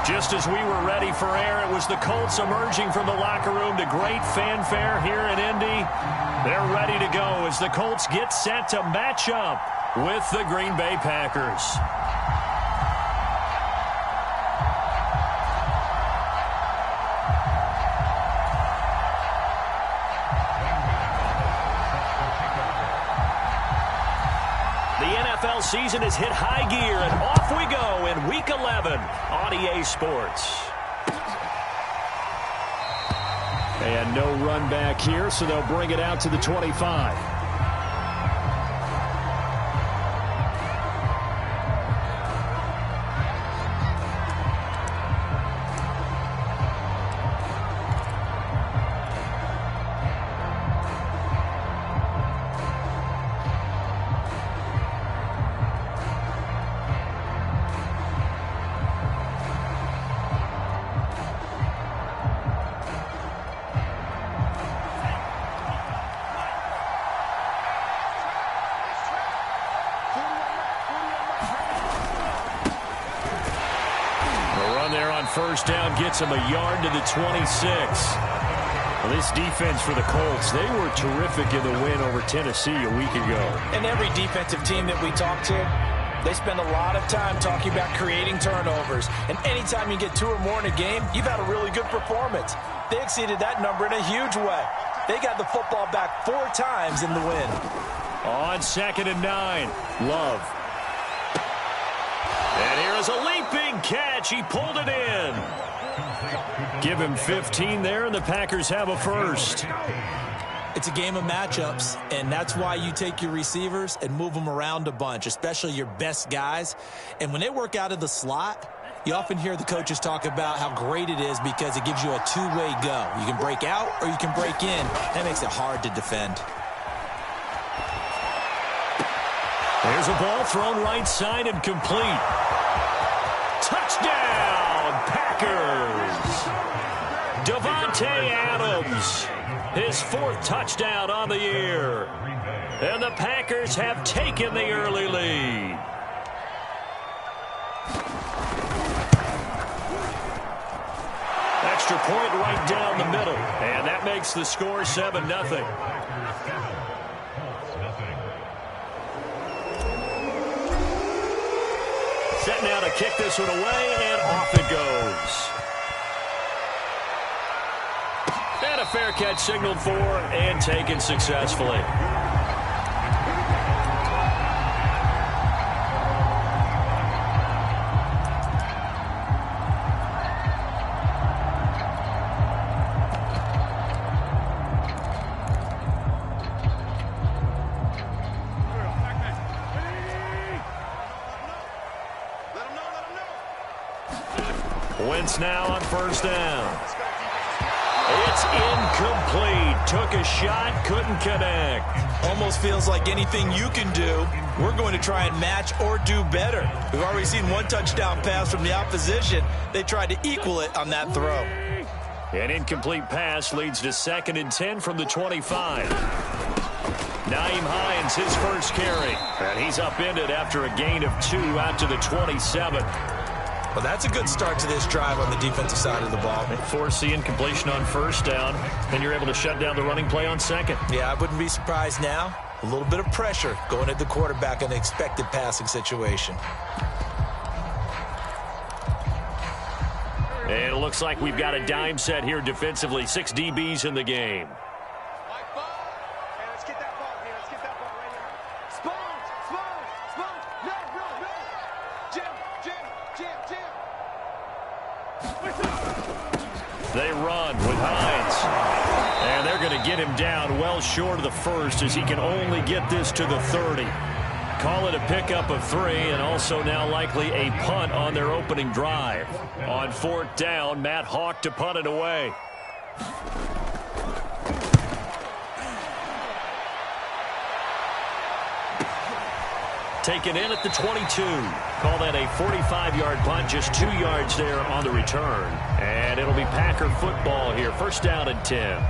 Just as we were ready for air, it was the Colts emerging from the locker room to great fanfare here in Indy. They're ready to go as the Colts get set to match up with the Green Bay Packers. NFL season has hit high gear, and off we go in Week 11 on EA Sports. And no run back here, so they'll bring it out to the 25. First down gets him a yard to the 26. Well, this defense for the Colts, they were terrific in the win over Tennessee a week ago. And every defensive team that we talk to, they spend a lot of time talking about creating turnovers. And anytime you get 2 or more in a game, you've had a really good performance. They exceeded that number in a huge way. They got the football back 4 times in the win. On 2nd and 9, Love. And here is a leaping catch. He pulled it in. Give him 15 there, and the Packers have a first. It's a game of matchups, and that's why you take your receivers and move them around a bunch, especially your best guys. And when they work out of the slot, you often hear the coaches talk about how great it is because it gives you a two-way go. You can break out or you can break in. That makes it hard to defend. There's a ball thrown right side and complete. Touchdown, Packers! Davante Adams, his 4th touchdown on the year. And the Packers have taken the early lead. Extra point right down the middle. And that makes the score 7-0. Set now to kick this one away, and off it goes. And a fair catch signaled for and taken successfully. Wentz now on first down. It's incomplete. Took a shot, couldn't connect. Almost feels like anything you can do, we're going to try and match or do better. We've already seen 1 touchdown pass from the opposition. They tried to equal it on that throw. An incomplete pass leads to 2nd and 10 from the 25. Nyheim Hines, his first carry. And he's upended after a gain of 2 out to the 27. Well, that's a good start to this drive on the defensive side of the ball. Force the incompletion on first down, and you're able to shut down the running play on 2nd. Yeah, I wouldn't be surprised now. A little bit of pressure going at the quarterback in the expected passing situation. And it looks like we've got a dime set here defensively. 6 DBs in the game. They run with Hines. And they're going to get him down well short of the first as he can only get this to the 30. Call it a pickup of 3 and also now likely a punt on their opening drive. On 4th down, Matt Hawk to punt it away. Taken in at the 22. Call that a 45-yard punt, just 2 yards there on the return. And it'll be Packer football here. First down and 10.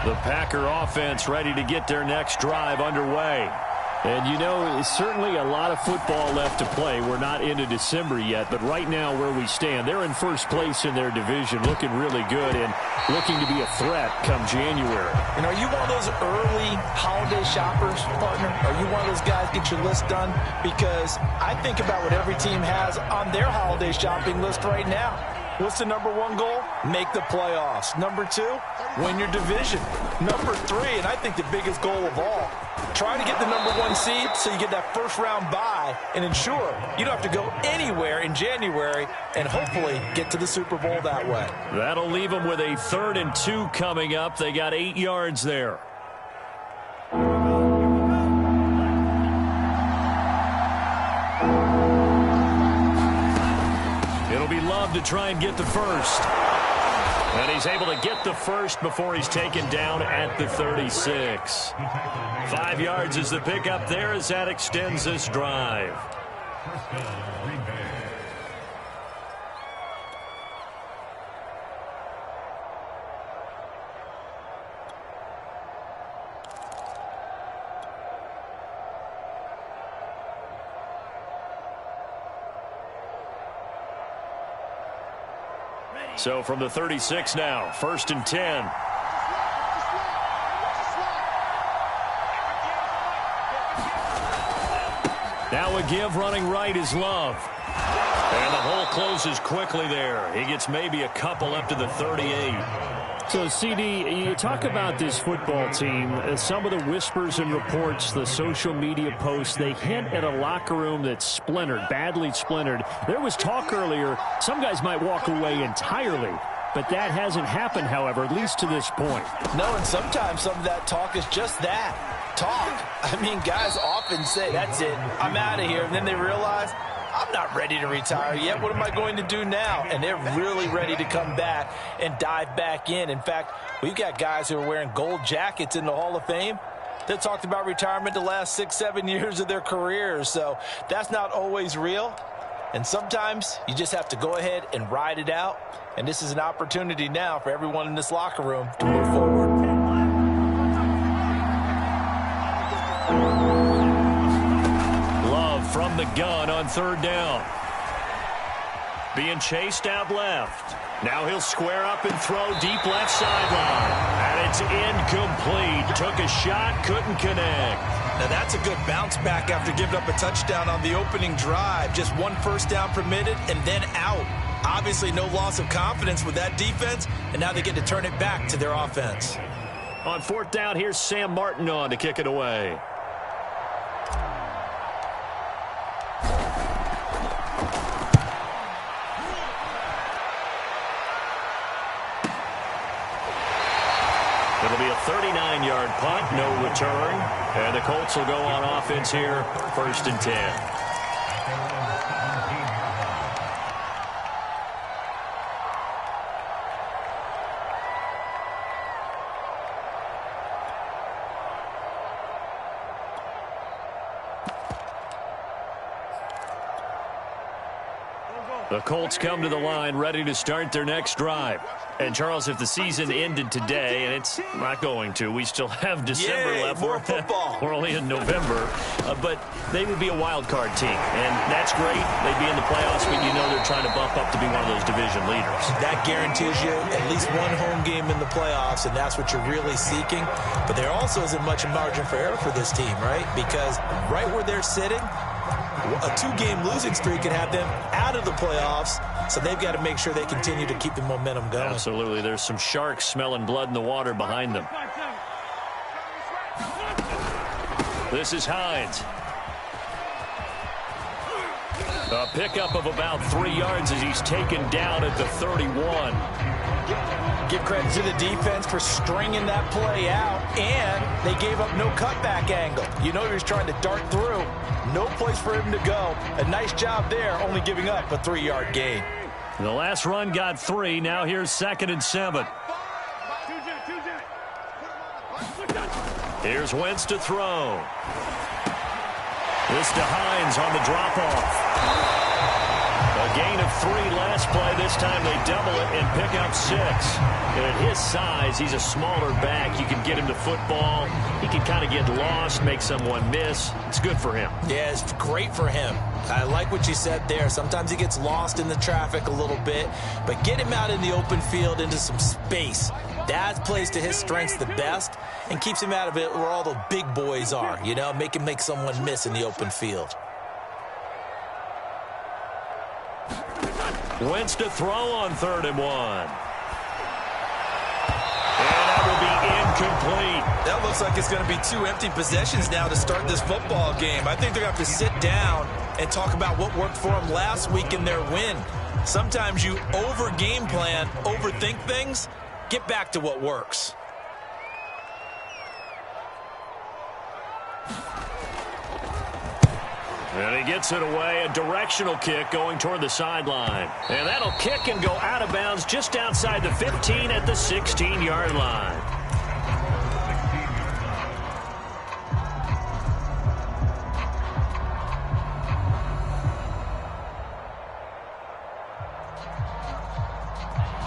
The Packer offense ready to get their next drive underway. And, you know, certainly a lot of football left to play. We're not into December yet, but right now where we stand, they're in first place in their division, looking really good and looking to be a threat come January. And are you one of those early holiday shoppers, partner? Are you one of those guys get your list done? Because I think about what every team has on their holiday shopping list right now. What's the number one goal? Make the playoffs. Number two, win your division. Number three, and I think the biggest goal of all, try to get the number one seed so you get that first round bye and ensure you don't have to go anywhere in January and hopefully get to the Super Bowl that way. That'll leave them with a 3rd and 2 coming up. They got 8 yards there. It'll be Love to try and get the first. And he's able to get the first before he's taken down at the 36. 5 yards is the pickup there as that extends this drive. So from the 36 now, 1st and 10. Now a give running right is Love. And the hole closes quickly there. He gets maybe a couple up to the 38. So, CD, you talk about this football team, some of the whispers and reports, the social media posts, they hint at a locker room that's splintered, badly splintered. There was talk earlier, some guys might walk away entirely, but that hasn't happened, however, at least to this point. No, and sometimes some of that talk is just that, talk. I mean, guys often say, that's it, I'm out of here, and then they realize, I'm not ready to retire yet. What am I going to do now? And they're really ready to come back and dive back in. In fact, we've got guys who are wearing gold jackets in the Hall of Fame that talked about retirement the last 6-7 years of their careers. So that's not always real. And sometimes you just have to go ahead and ride it out. And this is an opportunity now for everyone in this locker room to move forward. From the gun on 3rd down. Being chased out left. Now he'll square up and throw deep left sideline. And it's incomplete. Took a shot, couldn't connect. Now that's a good bounce back after giving up a touchdown on the opening drive. Just 1 first down permitted and then out. Obviously no loss of confidence with that defense, and now they get to turn it back to their offense. On 4th down, here's Sam Martin on to kick it away. It'll be a 39-yard punt, no return. And the Colts will go on offense here, 1st and 10. The Colts come to the line ready to start their next drive. And, Charles, if the season ended today, and it's not going to, we still have December left. More football. We're only in November. But they would be a wild card team. And that's great. They'd be in the playoffs, but you know they're trying to bump up to be one of those division leaders. That guarantees you at least one home game in the playoffs, and that's what you're really seeking. But there also isn't much margin for error for this team, right? Because right where they're sitting, a 2-game losing streak could have them out of the playoffs, so they've got to make sure they continue to keep the momentum going. Absolutely. There's some sharks smelling blood in the water behind them. This is Hines. A pickup of about 3 yards as he's taken down at the 31. Give credit to the defense for stringing that play out, and they gave up no cutback angle. You know he was trying to dart through. No place for him to go. A nice job there, only giving up a 3-yard gain. The last run got 3. Now here's 2nd and 7. Here's Wentz to throw. This to Hines on the drop-off. A gain of 3 last play. This time they double it and pick up 6. And at his size, he's a smaller back. You can get him to football. He can kind of get lost, make someone miss. It's good for him. Yeah, it's great for him. I like what you said there. Sometimes he gets lost in the traffic a little bit, but get him out in the open field into some space. That plays to his strengths the best and keeps him out of it where all the big boys are, you know, make him make someone miss in the open field. Wentz to throw on 3rd and 1. And that will be incomplete. That looks like it's going to be 2 empty possessions now to start this football game. I think they're going to have to sit down and talk about what worked for them last week in their win. Sometimes you over-game plan, overthink things. Get back to what works. And he gets it away, a directional kick going toward the sideline. And that'll kick and go out of bounds just outside the 15 at the 16-yard line.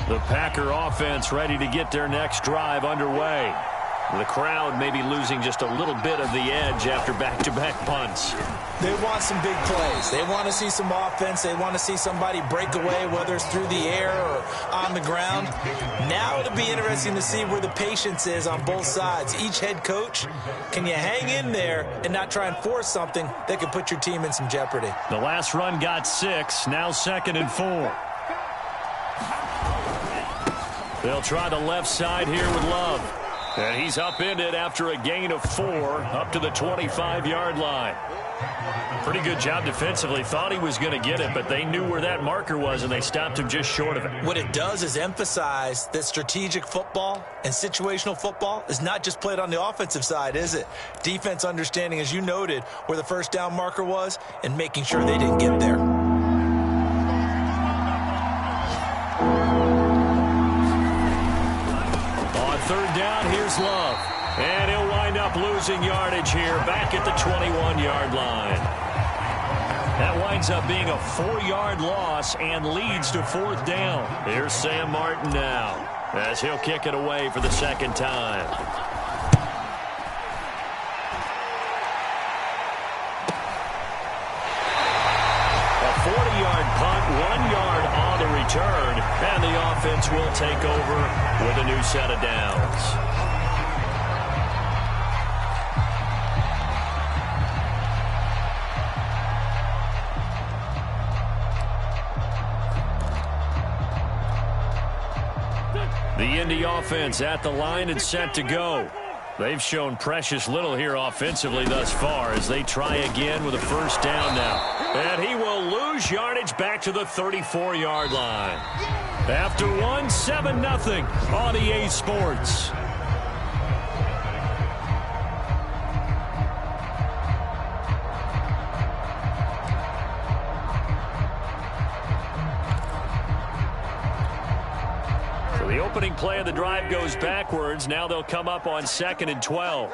The Packer offense ready to get their next drive underway. The crowd may be losing just a little bit of the edge after back-to-back punts. They want some big plays. They want to see some offense. They want to see somebody break away, whether it's through the air or on the ground. Now it'll be interesting to see where the patience is on both sides. Each head coach, can you hang in there and not try and force something that could put your team in some jeopardy? The last run got 6, now 2nd and 4. They'll try the left side here with Love. And he's upended after a gain of 4 up to the 25-yard line. Pretty good job defensively. Thought he was going to get it, but they knew where that marker was, and they stopped him just short of it. What it does is emphasize that strategic football and situational football is not just played on the offensive side, is it? Defense understanding, as you noted, where the first down marker was and making sure they didn't get there. Third down, here's Love. And he'll wind up losing yardage here back at the 21-yard line. That winds up being a 4-yard loss and leads to 4th down. Here's Sam Martin now as he'll kick it away for the 2nd time. A 40-yard punt, 1 yard on the return, and the offense will take over with a new set of downs. The Indy offense at the line and set to go. They've shown precious little here offensively thus far as they try again with a 1st down now. And he will lose yardage back to the 34-yard line. After 1, 7-0 on EA Sports. So the opening play of the drive goes backwards. Now they'll come up on 2nd and 12.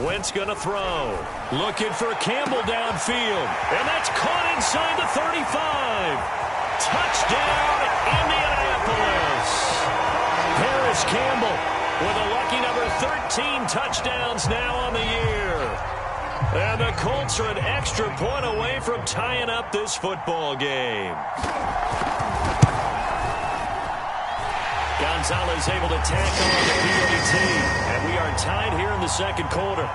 Wentz going to throw. Looking for Campbell downfield. And that's caught inside the 35. Touchdown, Indianapolis. Paris Campbell with a lucky number 13 touchdowns now on the year. And the Colts are an extra point away from tying up this football game. Gonzalez able to tack on the PAT. And we are tied here in the 2nd quarter.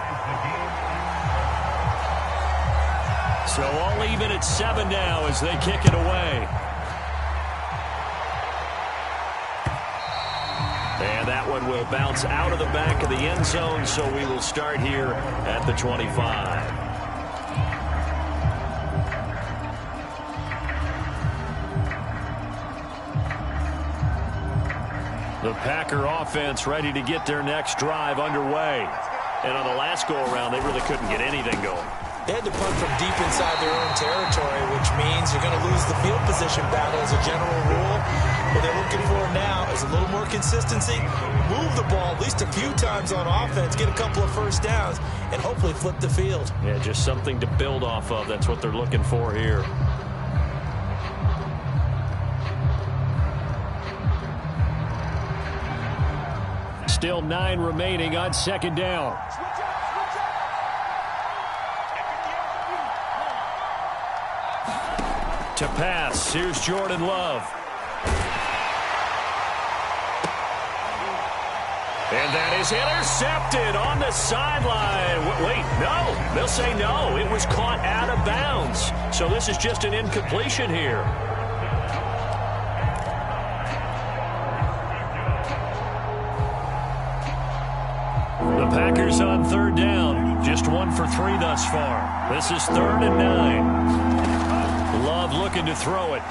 So all even at 7 now as they kick it away. And that one will bounce out of the back of the end zone, so we will start here at the 25. The Packer offense ready to get their next drive underway. And on the last go-around, they really couldn't get anything going. They had to punt from deep inside their own territory, which means you're going to lose the field position battle as a general rule. What they're looking for now is a little more consistency, move the ball at least a few times on offense, get a couple of first downs, and hopefully flip the field. Yeah, just something to build off of. That's what they're looking for here. Still 9 remaining on second down. To pass, here's Jordan Love. And that is intercepted on the sideline. Wait, no. They'll say no. It was caught out of bounds. So this is just an incompletion here. The Packers on third down. Just 1 for 3 thus far. This is 3rd and 9. Love looking to throw it.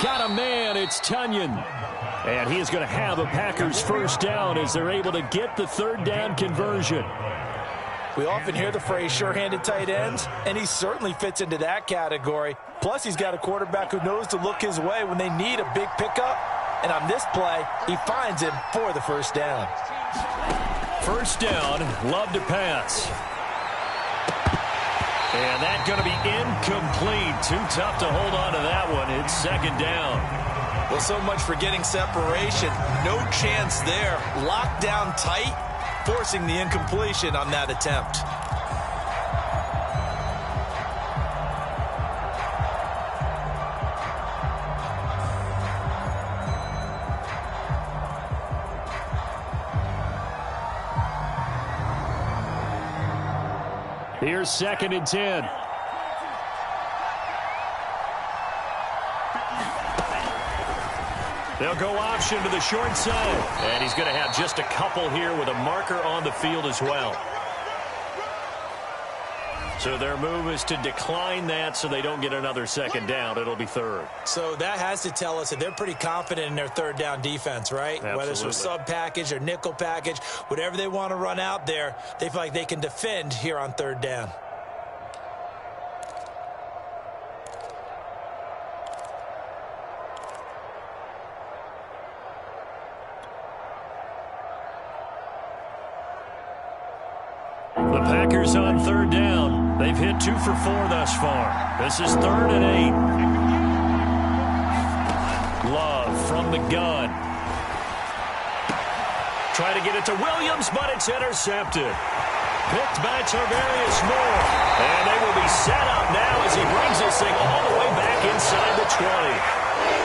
Got a man. It's Tunyon. And he is going to have a Packers first down as they're able to get the 3rd down conversion. We often hear the phrase sure-handed tight ends, and he certainly fits into that category. Plus, he's got a quarterback who knows to look his way when they need a big pickup. And on this play, he finds him for the first down. First down, Love to pass. And that's going to be incomplete. Too tough to hold on to that one. It's 2nd down. Well, so much for getting separation. No chance there. Locked down tight, forcing the incompletion on that attempt. Here's 2nd and 10. They'll go option to the short side. And he's going to have just a couple here with a marker on the field as well. So their move is to decline that so they don't get another 2nd down. It'll be 3rd. So that has to tell us that they're pretty confident in their 3rd down defense, right? Absolutely. Whether it's a sub package or nickel package, whatever they want to run out there, they feel like they can defend here on 3rd down. The Packers on 3rd down. They've hit 2 for 4 thus far. This is 3rd and 8. Love from the gun. Try to get it to Williams, but it's intercepted. Picked by Tarvarius Moore. And they will be set up now as he brings this thing all the way back inside the 20.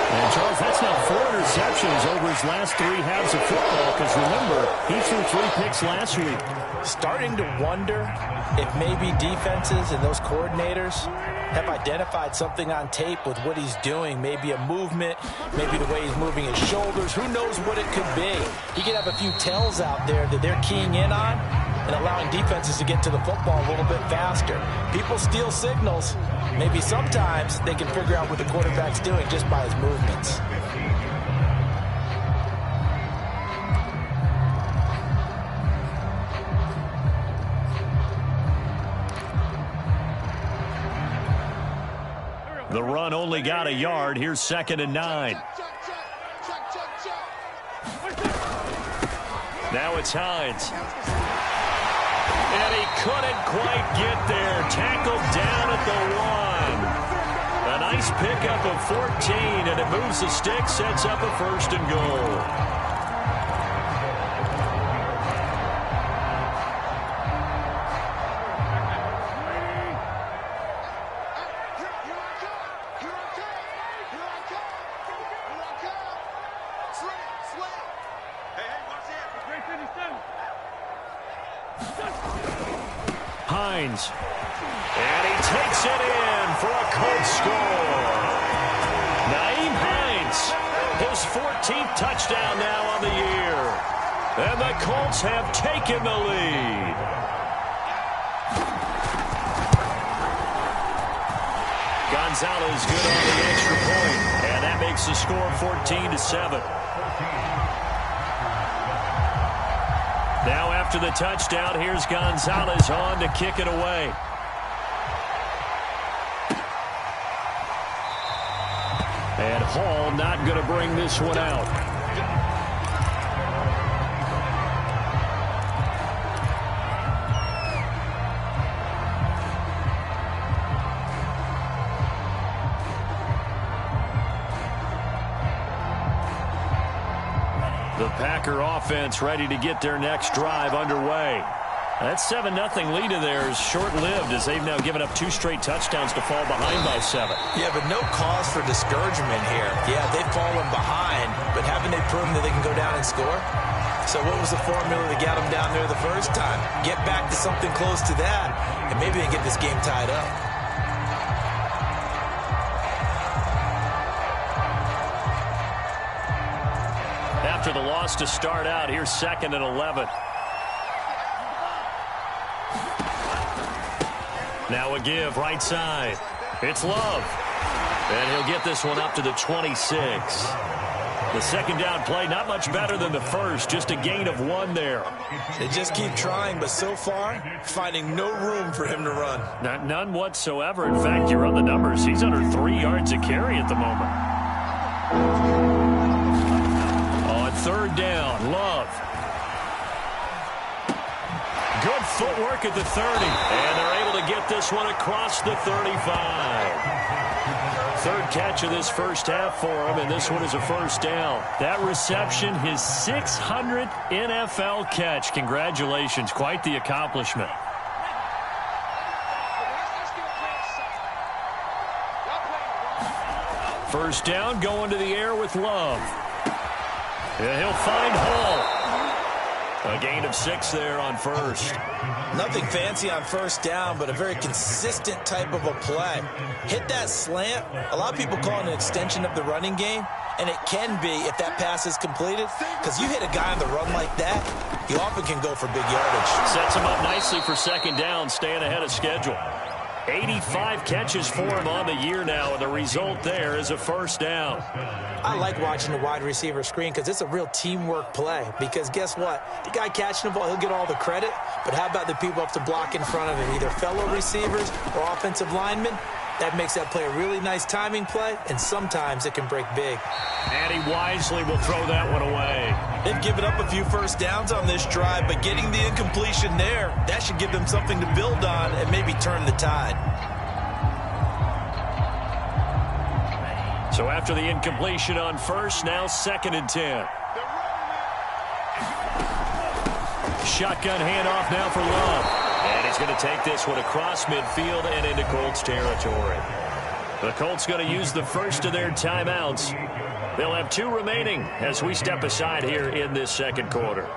And, Charles, that's now 4 interceptions over his last 3 halves of football because, remember, he threw 3 picks last week. Starting to wonder if maybe defenses and those coordinators have identified something on tape with what he's doing. Maybe a movement, maybe the way he's moving his shoulders. Who knows what it could be? He could have a few tells out there that they're keying in on and allowing defenses to get to the football a little bit faster. People steal signals. Maybe sometimes they can figure out what the quarterback's doing just by his movements. The run only got a yard. Here's 2nd and 9. Now it's Hines. And he couldn't quite get there. Tackled down at the 1. A nice pickup of 14, and it moves the stick, sets up a 1st and goal. Hines. And he takes it in for a Colts score. Nyheim Hines, his 14th touchdown now on the year. And the Colts have taken the lead. Gonzalez good on the extra point. And that makes the score 14-7. Now after the touchdown, here's Gonzalez on to kick it away. And Hall not going to bring this one out. The Packer offense ready to get their next drive underway. That 7-0 lead of theirs short-lived as they've now given up 2 straight touchdowns to fall behind by 7. Yeah, but no cause for discouragement here. Yeah, they've fallen behind, but haven't they proven that they can go down and score? So what was the formula that got them down there the first time? Get back to something close to that, and maybe they get this game tied up. After the loss to start out, here's 2nd and 11. Now a give right side. It's Love. And he'll get this one up to the 26. The second down play, not much better than the first. Just a gain of 1 there. They just keep trying, but so far, finding no room for him to run. None whatsoever. In fact, you run the numbers. He's under 3 yards a carry at the moment. On 3rd down, Love. Good footwork at the 30. And they're able to get this one across the 35. 3rd catch of this first half for him, and this one is a first down. That reception, his 600th NFL catch. Congratulations. Quite the accomplishment. First down, going to the air with Love. And he'll find Hall. A gain of 6 there on first. Nothing fancy on first down, but a very consistent type of a play. Hit that slant. A lot of people call it an extension of the running game, and it can be if that pass is completed, because you hit a guy on the run like that, he often can go for big yardage. Sets him up nicely for second down, staying ahead of schedule. 85 catches for him on the year now, and the result there is a first down. I like watching the wide receiver screen because it's a real teamwork play. Because guess what? The guy catching the ball, he'll get all the credit. But how about the people up to block in front of him, either fellow receivers or offensive linemen? That makes that play a really nice timing play, and sometimes it can break big. And he wisely will throw that one away. They've given up a few first downs on this drive, but getting the incompletion there, that should give them something to build on and maybe turn the tide. So after the incompletion on first, now 2nd and 10. Shotgun handoff now for Love. And he's going to take this one across midfield and into Colts territory. The Colts going to use the first of their timeouts. They'll have 2 remaining as we step aside here in this second quarter.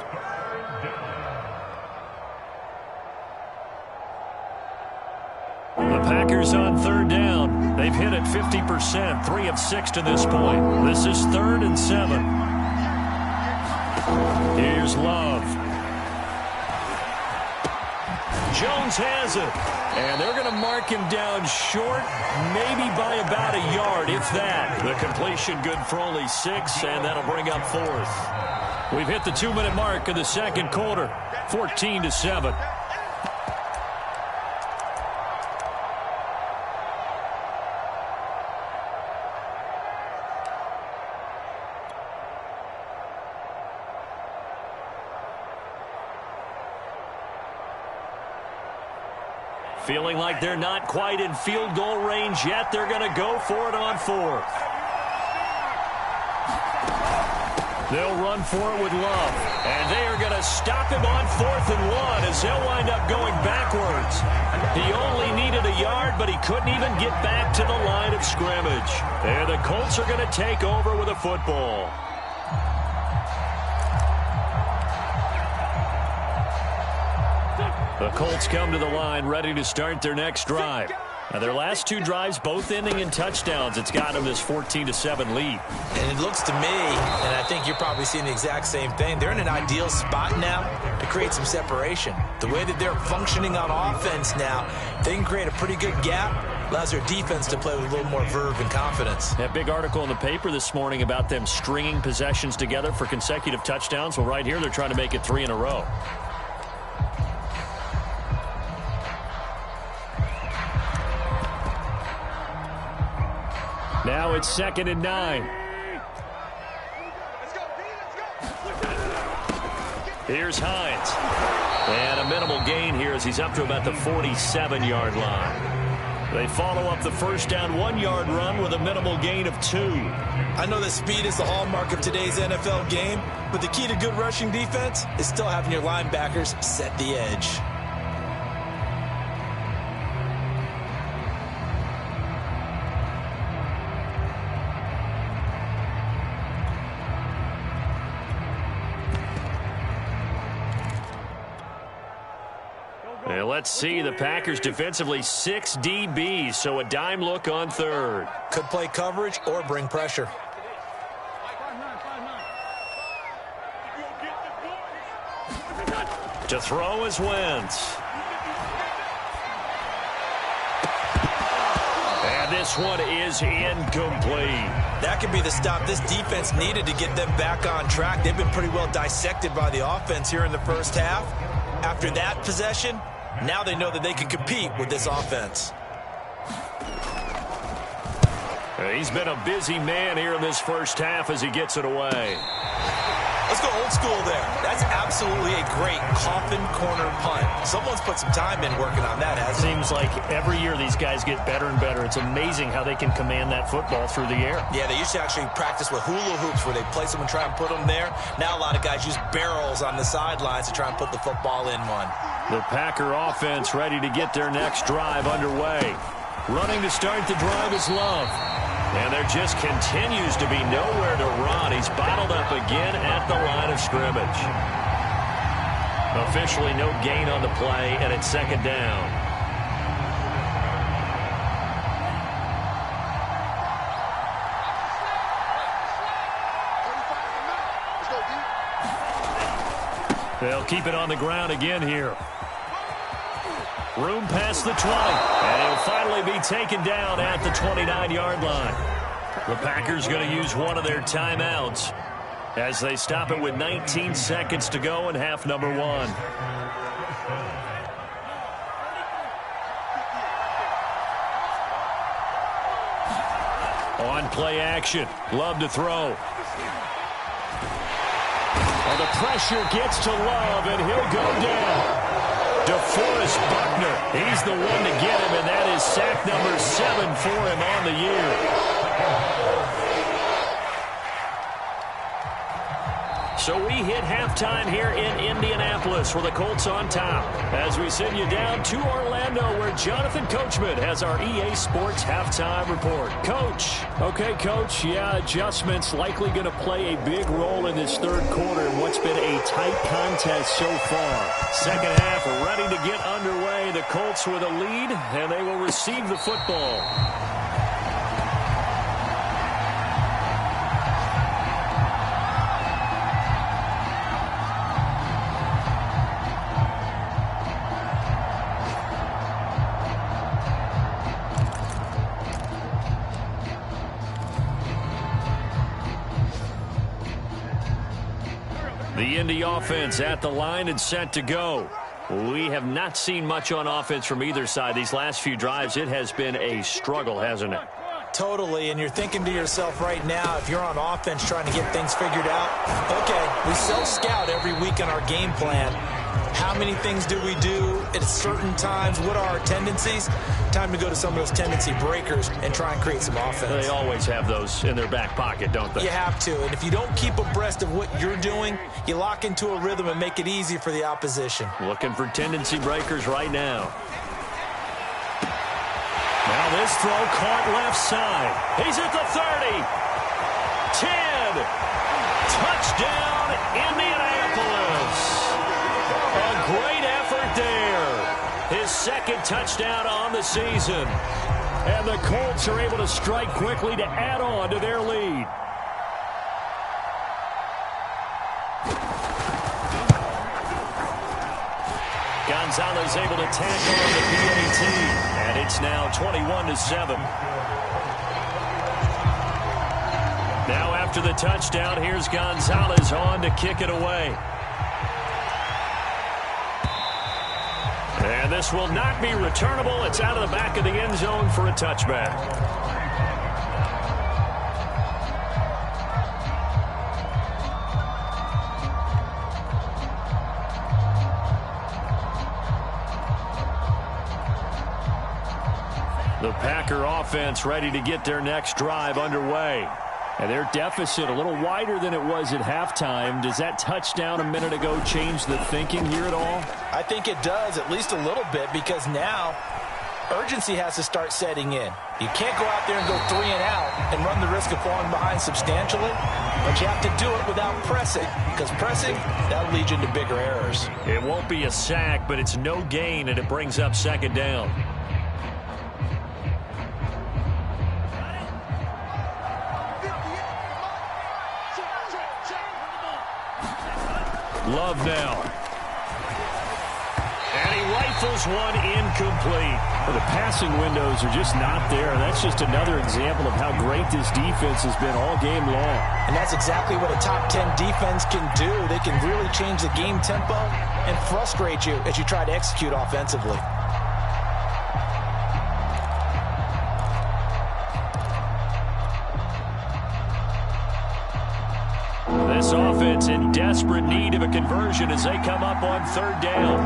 The Packers on 3rd down. They've hit it 50%, 3 of 6 to this point. This is 3rd and 7. Here's Love. Jones has it. And they're going to mark him down short, maybe by about a yard, if that. The completion good for only 6, and that'll bring up 4th. We've hit the 2-minute mark of the second quarter, 14-7. Feeling like they're not quite in field goal range yet. They're going to go for it on 4th. They'll run for it with Love. And they are going to stop him on 4th and 1 as they'll wind up going backwards. He only needed a yard, but he couldn't even get back to the line of scrimmage. And the Colts are going to take over with a football. The Colts come to the line ready to start their next drive. Now, their last 2 drives, both ending in touchdowns. It's got them this 14-7 lead. And it looks to me, and I think you're probably seeing the exact same thing, they're in an ideal spot now to create some separation. The way that they're functioning on offense now, they can create a pretty good gap. Allows their defense to play with a little more verve and confidence. That big article in the paper this morning about them stringing possessions together for consecutive touchdowns. Well, right here, they're trying to make it 3 in a row. Now it's 2nd and 9. Here's Hines. And a minimal gain here as he's up to about the 47-yard line. They follow up the first down 1-yard run with a minimal gain of 2. I know that speed is the hallmark of today's NFL game, but the key to good rushing defense is still having your linebackers set the edge. And let's see, the Packers defensively 6 DBs, so a dime look on 3rd. Could play coverage or bring pressure. To throw is Wentz. And this one is incomplete. That could be the stop this defense needed to get them back on track. They've been pretty well dissected by the offense here in the first half. After that possession, now they know that they can compete with this offense. He's been a busy man here in this first half as he gets it away. Let's go old school there. That's absolutely a great coffin corner punt. Someone's put some time in working on that, hasn't it? Seems like every year these guys get better and better. It's amazing how they can command that football through the air. Yeah, they used to actually practice with hula hoops where they place them and try and put them there. Now a lot of guys use barrels on the sidelines to try and put the football in one. The Packer offense ready to get their next drive underway. Running to start the drive is Love. And there just continues to be nowhere to run. He's bottled up again at the line of scrimmage. Officially no gain on the play, and it's 2nd down. They'll keep it on the ground again here. Room past the 20. And he'll finally be taken down at the 29-yard line. The Packers going to use one of their timeouts as they stop it with 19 seconds to go in half number 1. On play action. Love to throw. Well, the pressure gets to Love, and he'll go down. DeForest Buckner, he's the one to get him, and that is sack number 7 for him on the year. So we hit halftime here in Indianapolis where the Colts on top. As we send you down to Orlando where Jonathan Coachman has our EA Sports halftime report. Coach. Okay, Coach. Yeah, adjustments likely going to play a big role in this third quarter in what's been a tight contest so far. Second half ready to get underway. The Colts with a lead, and they will receive the football. The Indy offense at the line and set to go. We have not seen much on offense from either side. These last few drives, it has been a struggle, hasn't it? Totally, and you're thinking to yourself right now, if you're on offense trying to get things figured out, okay, we self-scout every week on our game plan. How many things do we do at certain times? What are our tendencies? Time to go to some of those tendency breakers and try and create some offense. They always have those in their back pocket, don't they? You have to, and if you don't keep abreast of what you're doing, you lock into a rhythm and make it easy for the opposition. Looking for tendency breakers right now. Now this throw caught left side. He's at the 30. 10. Touchdown, Indianapolis. A great effort there. His second touchdown on the season. And the Colts are able to strike quickly to add on to their lead. Gonzalez able to tackle on the PAT. And it's now 21-7. Now after the touchdown, here's Gonzalez on to kick it away. And this will not be returnable. It's out of the back of the end zone for a touchback. The Packer offense ready to get their next drive underway. And their deficit a little wider than it was at halftime. Does that touchdown a minute ago change the thinking here at all? I think it does, at least a little bit, because now urgency has to start setting in. You can't go out there and go 3 and out and run the risk of falling behind substantially, but you have to do it without pressing, because pressing, that'll lead you into bigger errors. It won't be a sack, but it's no gain, and it brings up second down. Love now. And he rifles one incomplete. Well, the passing windows are just not there. That's just another example of how great this defense has been all game long. And that's exactly what a top 10 defense can do. They can really change the game tempo and frustrate you as you try to execute offensively. This offense in desperate need of a conversion as they come up on third down.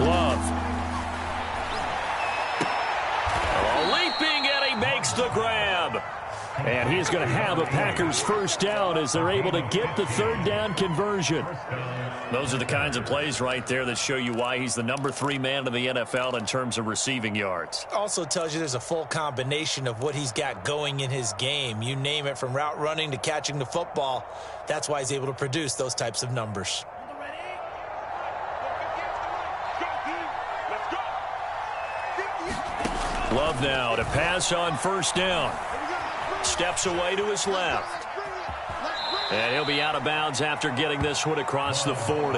Love. Leaping, and he makes the grab. And he's going to have a Packers first down as they're able to get the third down conversion. Those are the kinds of plays right there that show you why he's the number 3 man in the NFL in terms of receiving yards. Also tells you there's a full combination of what he's got going in his game. You name it, from route running to catching the football. That's why he's able to produce those types of numbers. Love now to pass on first down. Steps away to his left. And he'll be out of bounds after getting this one across the 40.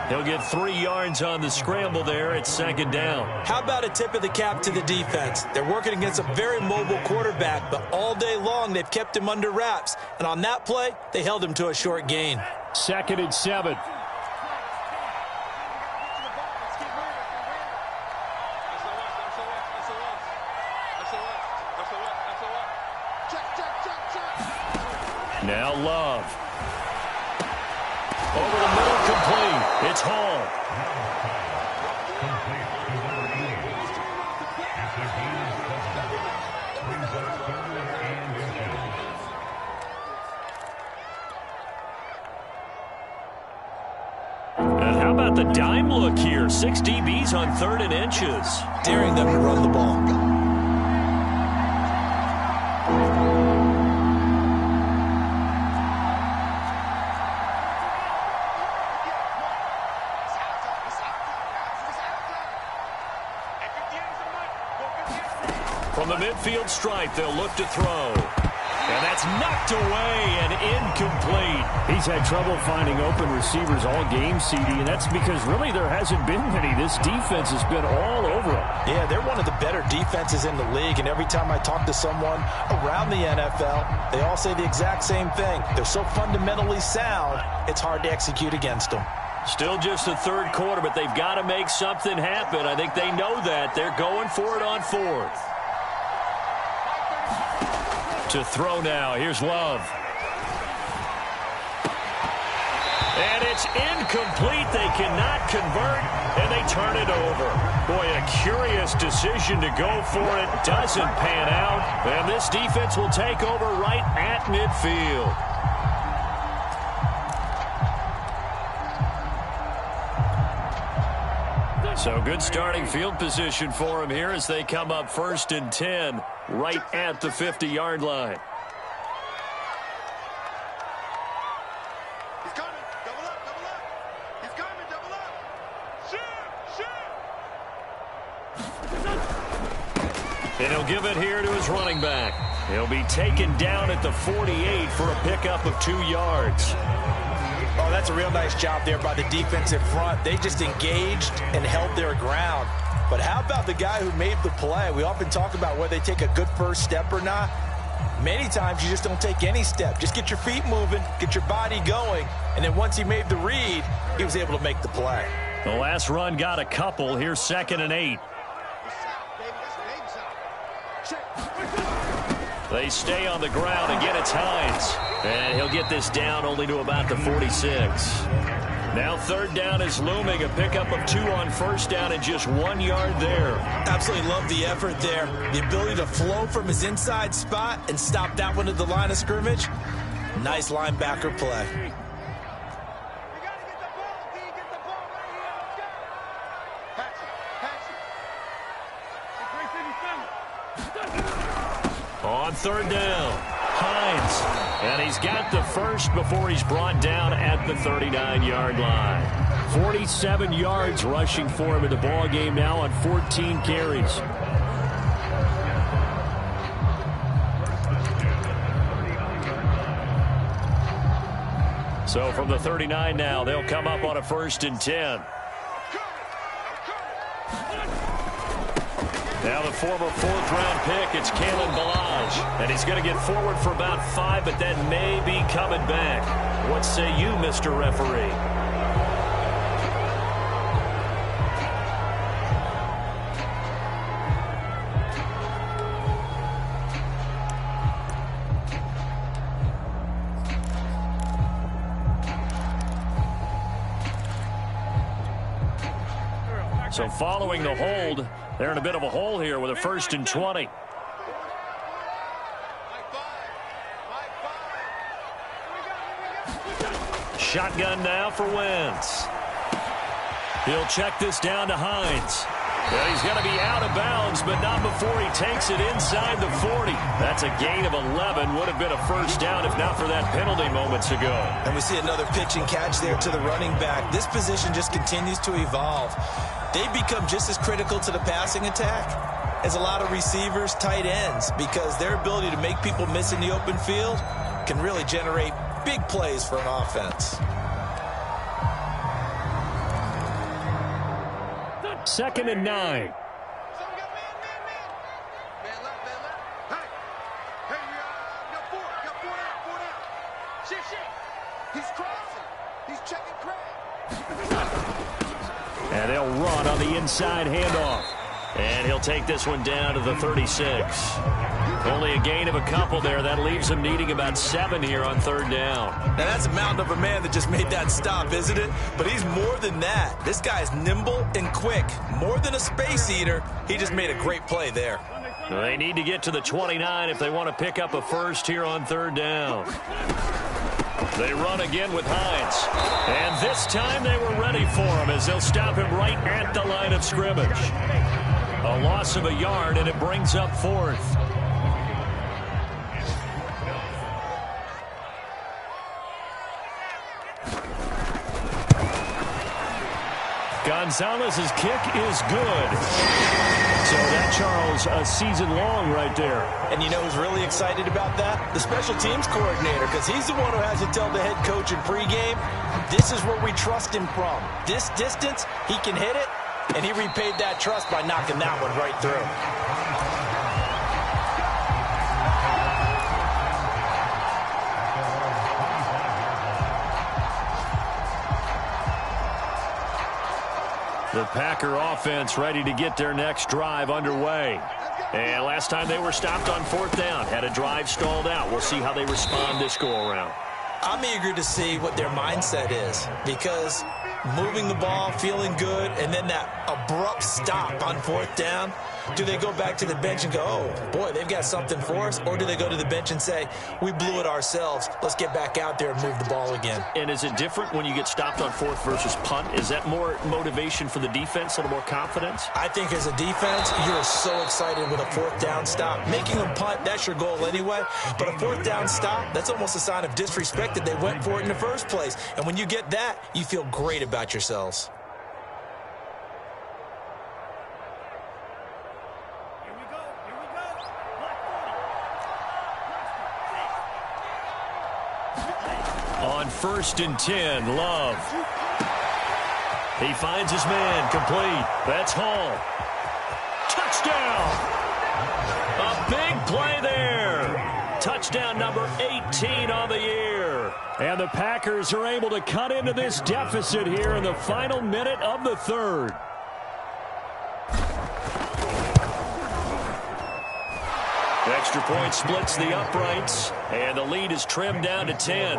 He'll get 3 yards on the scramble there at second down. How about a tip of the cap to the defense? They're working against a very mobile quarterback, but all day long they've kept him under wraps. And on that play, they held him to a short gain. 2nd and 7. Now Love. Over the middle, complete. It's Hall. And how about the dime look here? 6 DBs on 3rd and inches. Daring them to run the ball. From the midfield stripe, they'll look to throw. And that's knocked away and incomplete. He's had trouble finding open receivers all game, CD, and that's because really there hasn't been many. This defense has been all over him. Yeah, they're one of the better defenses in the league, and every time I talk to someone around the NFL, they all say the exact same thing. They're so fundamentally sound, it's hard to execute against them. Still just the 3rd quarter, but they've got to make something happen. I think they know that. They're going for it on 4th. To throw now. Here's Love. And it's incomplete. They cannot convert, and they turn it over. Boy, a curious decision to go for it. Doesn't pan out. And this defense will take over right at midfield. So good starting field position for him here as they come up 1st and 10 right at the 50-yard line. He's coming. Double up, double up. He's coming, double up. Shoot, shoot. And he'll give it here to his running back. He'll be taken down at the 48 for a pickup of 2 yards. Oh, that's a real nice job there by the defensive front. They just engaged and held their ground. But how about the guy who made the play? We often talk about whether they take a good first step or not. Many times you just don't take any step. Just get your feet moving, get your body going, and then once he made the read, he was able to make the play. The last run got a couple. Here's 2nd and 8. They stay on the ground. Again, it's Hines. And he'll get this down only to about the 46. Now third down is looming. A pickup of 2 on first down and just 1 yard there. Absolutely love the effort there. The ability to flow from his inside spot and stop that one at the line of scrimmage. Nice linebacker play. On third down, Hines. And he's got the first before he's brought down at the 39-yard line. 47 yards rushing for him in the ball game now on 14 carries. So from the 39 now, they'll come up on a 1st and 10. Now the former 4th-round pick, it's Kalen Ballage. And he's going to get forward for about 5, but that may be coming back. What say you, Mr. Referee? So following the hold, they're in a bit of a hole here with a 1st and 20. Shotgun now for Wentz. He'll check this down to Hines. Well, he's going to be out of bounds, but not before he takes it inside the 40. That's a gain of 11. Would have been a first down if not for that penalty moments ago. And we see another pitch and catch there to the running back. This position just continues to evolve. They've become just as critical to the passing attack as a lot of receivers, tight ends, because their ability to make people miss in the open field can really generate big plays for an offense. 2nd and 9. Man left. Hey, got four down. Shit. He's crossing. He's checking Craig. And they'll run on the inside handoff. And he'll take this one down to the 36. Only a gain of a couple there. That leaves him needing about 7 here on 3rd down. Now, that's a mountain of a man that just made that stop, isn't it? But he's more than that. This guy's nimble and quick. More than a space eater. He just made a great play there. They need to get to the 29 if they want to pick up a first here on 3rd down. They run again with Hines. And this time they were ready for him as they'll stop him right at the line of scrimmage. A loss of a yard, and it brings up 4th. Gonzalez's kick is good. So that, Charles, a season long right there. And you know who's really excited about that? The special teams coordinator, because he's the one who has to tell the head coach in pregame, this is where we trust him from. This distance, he can hit it, and he repaid that trust by knocking that one right through. The Packer offense ready to get their next drive underway. And last time they were stopped on 4th down, had a drive stalled out. We'll see how they respond this go-around. I'm eager to see what their mindset is, because moving the ball, feeling good, and then that abrupt stop on 4th down, do they go back to the bench and go, oh, boy, they've got something for us? Or do they go to the bench and say, we blew it ourselves, let's get back out there and move the ball again? And is it different when you get stopped on 4th versus punt? Is that more motivation for the defense, a little more confidence? I think as a defense, you're so excited with a 4th down stop. Making them punt, that's your goal anyway. But a 4th down stop, that's almost a sign of disrespect that they went for it in the first place. And when you get that, you feel great about yourselves. On 1st and 10, Love. He finds his man, complete. That's Hall. Touchdown! A big play there. Touchdown number 18 on the year. And the Packers are able to cut into this deficit here in the final minute of the 3rd. Extra point splits the uprights, and the lead is trimmed down to 10.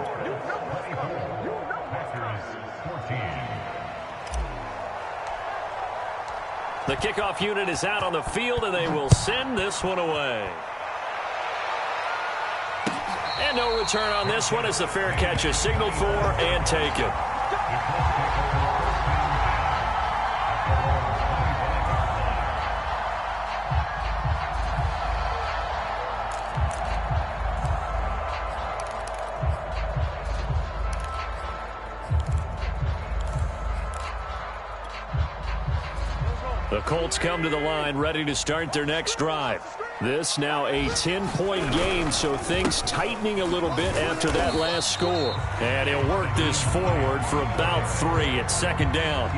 The kickoff unit is out on the field, and they will send this one away. And no return on this one as the fair catch is signaled for and taken. The Colts come to the line ready to start their next drive. This now a 10-point game, so things tightening a little bit after that last score. And he'll work this forward for about 3 at second down.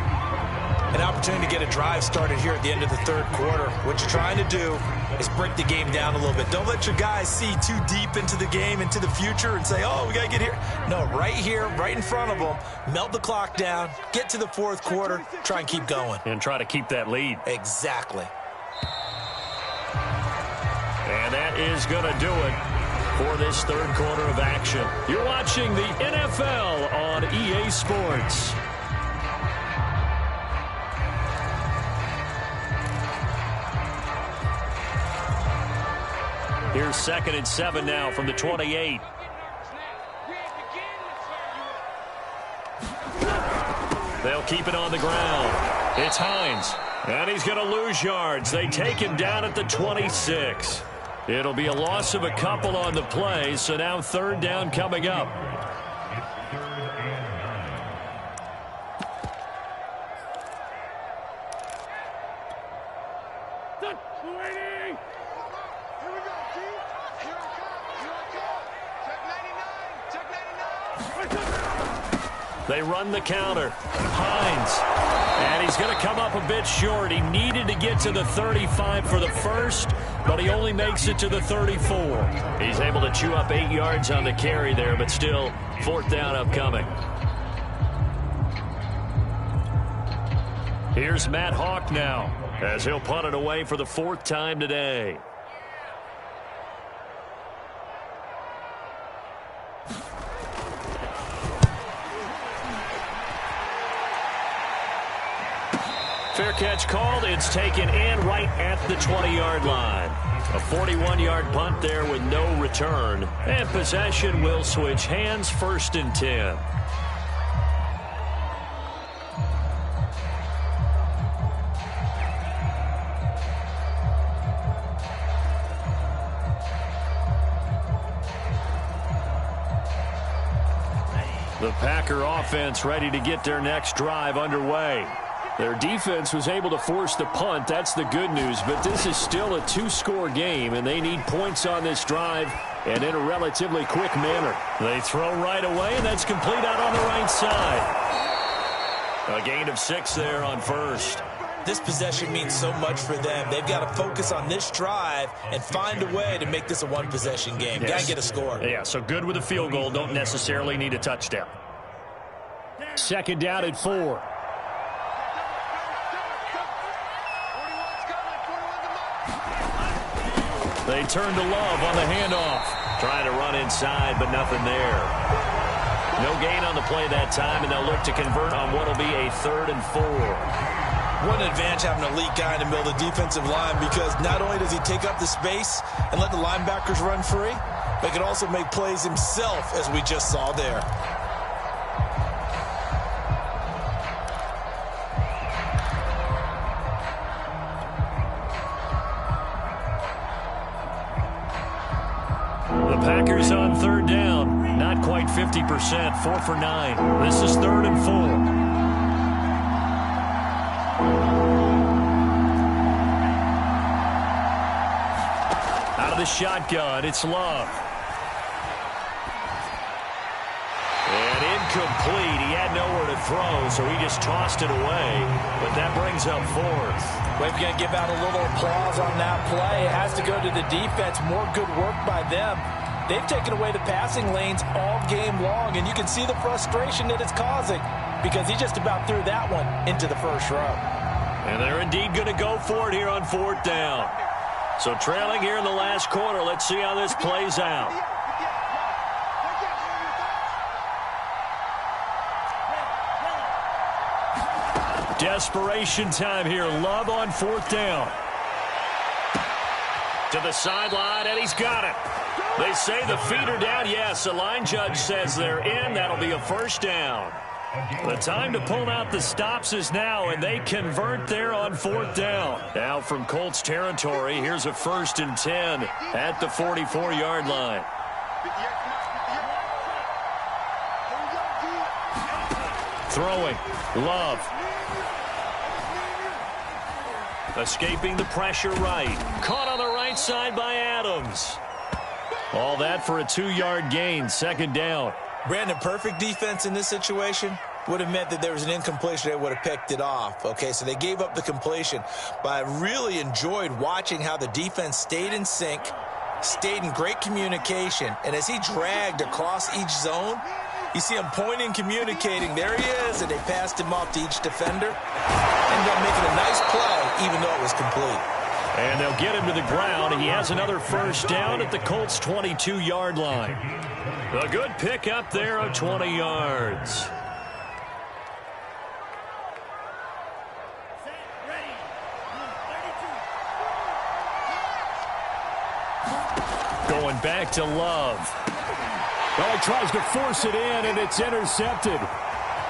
An opportunity to get a drive started here at the end of the third quarter. What you're trying to do is break the game down a little bit. Don't let your guys see too deep into the game, into the future, and say, oh, we got to get here. No, right here, right in front of them, melt the clock down, get to the fourth quarter, try and keep going. And try to keep that lead. Exactly. And that is going to do it for this third quarter of action. You're watching the NFL on EA Sports. Here's 2nd and 7 now from the 28. They'll keep it on the ground. It's Hines. And he's going to lose yards. They take him down at the 26. It'll be a loss of a couple on the play, so now third down coming up. They run the counter. Hines. And he's going to come up a bit short. He needed to get to the 35 for the first, but he only makes it to the 34. He's able to chew up 8 yards on the carry there, but still, fourth down upcoming. Here's Matt Hawk now, as he'll punt it away for the 4th time today. Fair catch called. It's taken in right at the 20-yard line. A 41-yard punt there with no return. And possession will switch hands, 1st and 10. The Packer offense ready to get their next drive underway. Their defense was able to force the punt. That's the good news. But this is still a 2-score game, and they need points on this drive and in a relatively quick manner. They throw right away, and that's complete out on the right side. A gain of 6 there on first. This possession means so much for them. They've got to focus on this drive and find a way to make this a one-possession game. Got to get a score. Yeah, so good with a field goal. Don't necessarily need a touchdown. 2nd down at 4. They turn to Love on the handoff. Trying to run inside, but nothing there. No gain on the play that time, and they'll look to convert on what will be a 3rd and 4. What an advantage having an elite guy in the middle of the defensive line, because not only does he take up the space and let the linebackers run free, but he can also make plays himself, as we just saw there. The Packers on 3rd down. Not quite 50%. 4 for 9. This is 3rd and 4. Out of the shotgun, it's Love. And incomplete. He had nowhere to throw, so he just tossed it away. But that brings up 4th. We're going to give out a little applause on that play. It has to go to the defense. More good work by them. They've taken away the passing lanes all game long, and you can see the frustration that it's causing because he just about threw that one into the first row. And they're indeed going to go for it here on 4th down. So trailing here in the last quarter, let's see how this plays out. Desperation time here. Love on 4th down. To the sideline, and he's got it. They say the feet are down. Yes, the line judge says they're in. That'll be a 1st down. The time to pull out the stops is now, and they convert there on 4th down. Now from Colts territory, here's a 1st and 10 at the 44-yard line. Throwing, Love. Escaping the pressure right. Caught on the right side by Adams. All that for a 2-yard gain, 2nd down. Brandon, perfect defense in this situation would have meant that there was an incompletion. They would have picked it off. Okay, so they gave up the completion. But I really enjoyed watching how the defense stayed in sync, stayed in great communication. And as he dragged across each zone, you see him pointing, communicating. There he is, and they passed him off to each defender. Ended up making a nice play, even though it was complete. And they'll get him to the ground. He has another 1st down at the Colts' 22-yard line. A good pickup there of 20 yards. Going back to Love. Well, he tries to force it in, and it's intercepted.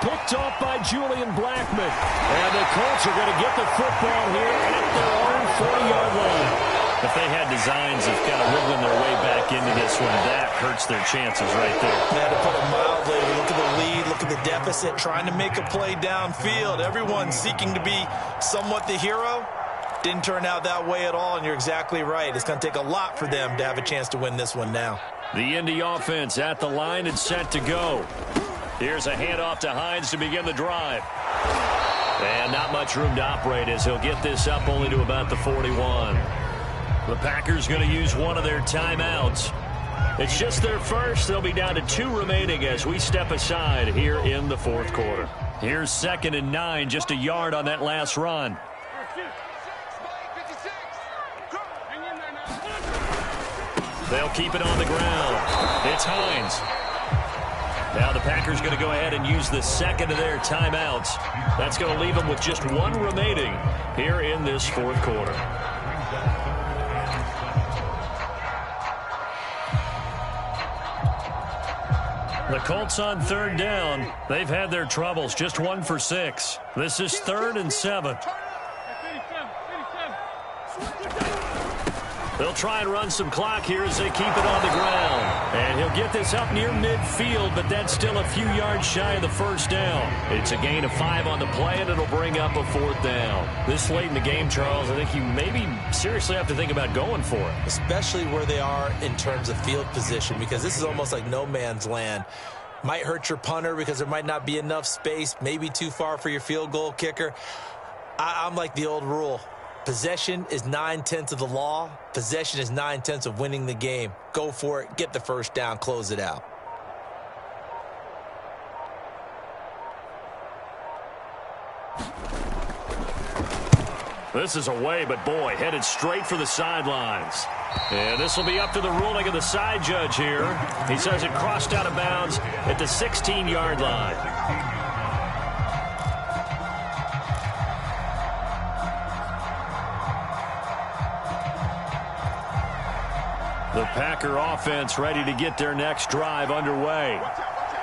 Picked off by Julian Blackmon. And the Colts are going to get the football here at their own 40-yard line. If they had designs of kind of wiggling their way back into this one, that hurts their chances right there. Yeah, to put it mildly, look at the lead, look at the deficit, trying to make a play downfield. Everyone seeking to be somewhat the hero. Didn't turn out that way at all, and you're exactly right. It's going to take a lot for them to have a chance to win this one now. The Indy offense at the line and set to go. Here's a handoff to Hines to begin the drive. And not much room to operate as he'll get this up only to about the 41. The Packers going to use one of their timeouts. It's just their first. They'll be down to 2 remaining as we step aside here in the 4th quarter. Here's 2nd and 9, just a yard on that last run. They'll keep it on the ground. It's Hines. Now the Packers going to go ahead and use the 2nd of their timeouts. That's going to leave them with just 1 remaining here in this 4th quarter. The Colts on 3rd down. They've had their troubles, just 1 for 6. This is 3rd and 7. They'll try and run some clock here as they keep it on the ground. And he'll get this up near midfield, but that's still a few yards shy of the 1st down. It's a gain of 5 on the play, and it'll bring up a 4th down. This late in the game, Charles, I think you maybe seriously have to think about going for it. Especially where they are in terms of field position, because this is almost like no man's land. Might hurt your punter because there might not be enough space, maybe too far for your field goal kicker. I'm like the old rule. Possession is 9/10 of the law. Possession is 9/10 of winning the game. Go for it. Get the 1st down. Close it out. This is away, but boy, headed straight for the sidelines. And this will be up to the ruling of the side judge here. He says it crossed out of bounds at the 16-yard line. The Packer offense ready to get their next drive underway.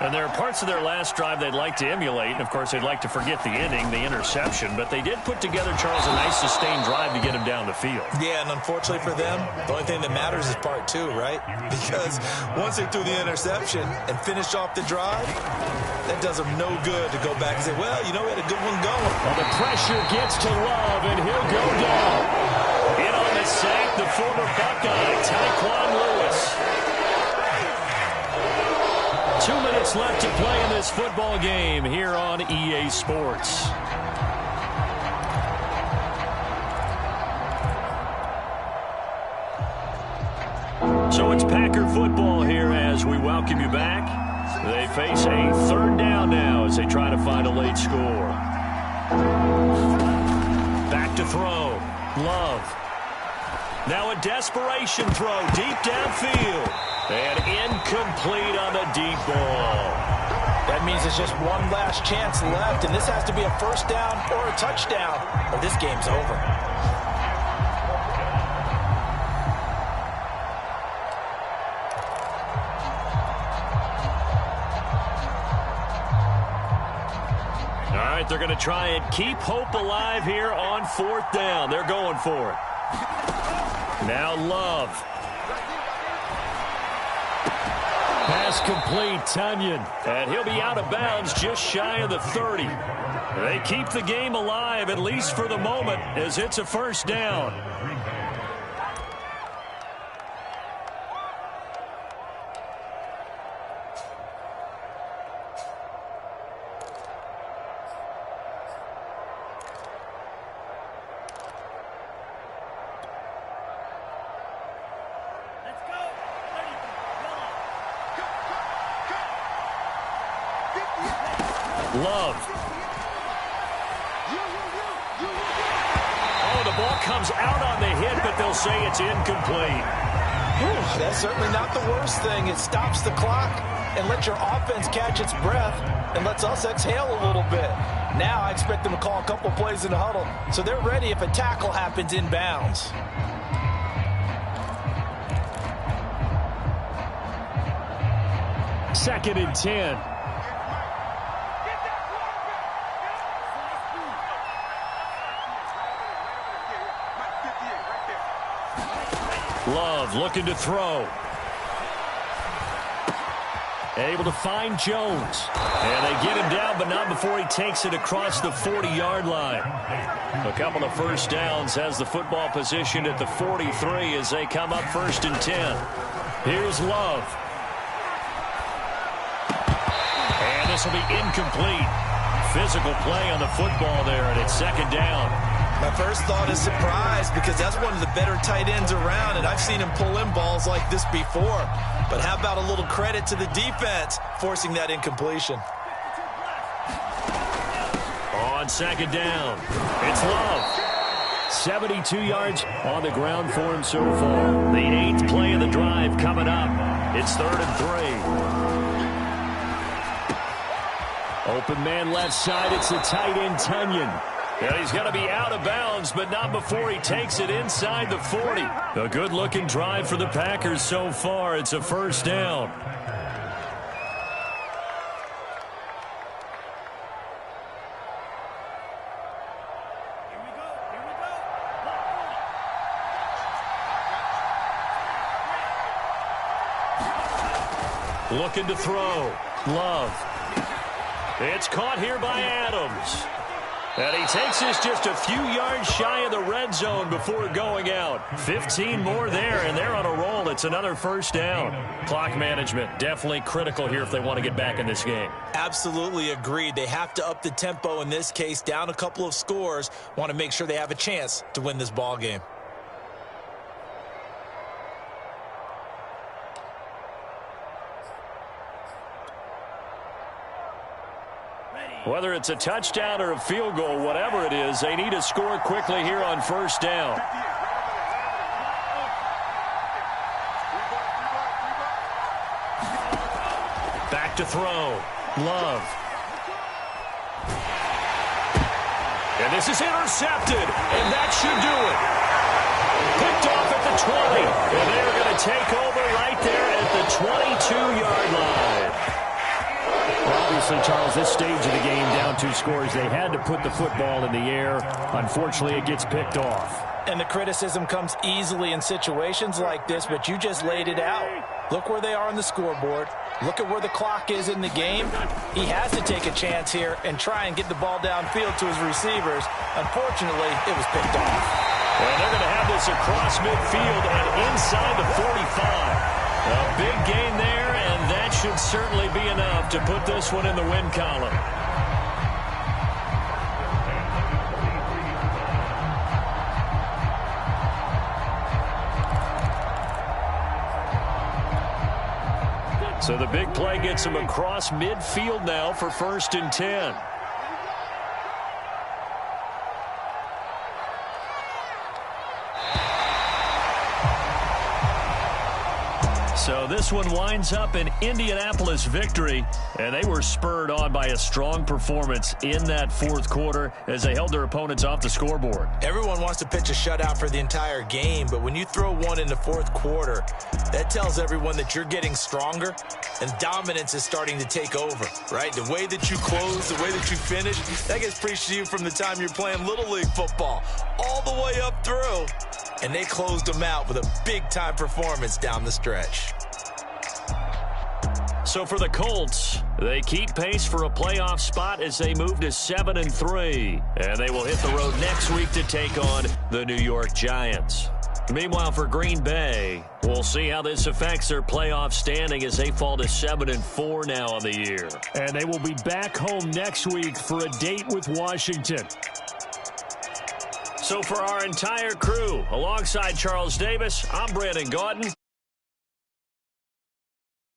And there are parts of their last drive they'd like to emulate. And, of course, they'd like to forget the inning, the interception. But they did put together, Charles, a nice sustained drive to get him down the field. Yeah, and unfortunately for them, the only thing that matters is part 2, right? Because once they threw the interception and finished off the drive, that does them no good to go back and say, well, you know, we had a good one going. Well, the pressure gets to Love, and he'll go down. In on the sack, the former Buckeye, Tyquan Lewis. 2 minutes left to play in this football game here on EA Sports. So it's Packer football here as we welcome you back. They face a 3rd down now as they try to find a late score. Back to throw. Love. Now a desperation throw deep downfield. And incomplete on the deep ball. That means there's just one last chance left, and this has to be a first down or a touchdown, or this game's over. All right, they're going to try and keep hope alive here on 4th down. They're going for it. Now Love. Pass complete, Tunyon. And he'll be out of bounds just shy of the 30. They keep the game alive, at least for the moment, as it's a first down. Love. Oh, the ball comes out on the hit, but they'll say it's incomplete. Whew, that's certainly not the worst thing. It stops the clock and lets your offense catch its breath and lets us exhale a little bit. Now I expect them to call a couple plays in the huddle, so they're ready if a tackle happens in bounds. Second and 10. Love looking to throw. Able to find Jones. And they get him down, but not before he takes it across the 40-yard line. A couple of first downs, has the football positioned at the 43 as they come up 1st and 10. Here's Love. And this will be incomplete. Physical play on the football there, and it's 2nd down. My first thought is surprise, because that's one of the better tight ends around, and I've seen him pull in balls like this before. But how about a little credit to the defense forcing that incompletion? On 2nd down, it's Love. 72 yards on the ground for him so far. The 8th play of the drive coming up. It's 3rd and 3. Open man left side. It's the tight end, Tunyon. And he's going to be out of bounds, but not before he takes it inside the 40. A good-looking drive for the Packers so far. It's a first down. Looking to throw. Love. It's caught here by Adams. And he takes this just a few yards shy of the red zone before going out. 15 more there, and they're on a roll. It's another first down. Clock management, definitely critical here if they want to get back in this game. Absolutely agreed. They have to up the tempo in this case, down a couple of scores. Want to make sure they have a chance to win this ball game. Whether it's a touchdown or a field goal, whatever it is, they need to score quickly here on first down. Back to throw. Love. And this is intercepted, and that should do it. Picked off at the 20, and they're going to take over right there at the 22-yard line. Obviously, Charles, this stage of the game, down 2 scores, they had to put the football in the air. Unfortunately, it gets picked off. And the criticism comes easily in situations like this, but you just laid it out. Look where they are on the scoreboard. Look at where the clock is in the game. He has to take a chance here and try and get the ball downfield to his receivers. Unfortunately, it was picked off. And they're going to have this across midfield and inside the 45. A big gain there, and that should certainly be enough to put this one in the win column. So the big play gets him across midfield now for 1st and 10. So this one winds up an Indianapolis victory, and they were spurred on by a strong performance in that fourth quarter as they held their opponents off the scoreboard. Everyone wants to pitch a shutout for the entire game, but when you throw one in the fourth quarter, that tells everyone that you're getting stronger and dominance is starting to take over, right? The way that you close, the way that you finish, that gets preached to you from the time you're playing Little League football all the way up through. And they closed them out with a big-time performance down the stretch. So for the Colts, they keep pace for a playoff spot as they move to 7-3. And they will hit the road next week to take on the New York Giants. Meanwhile, for Green Bay, we'll see how this affects their playoff standing as they fall to 7-4 now on the year. And they will be back home next week for a date with Washington. So for our entire crew, alongside Charles Davis, I'm Brandon Gaudin.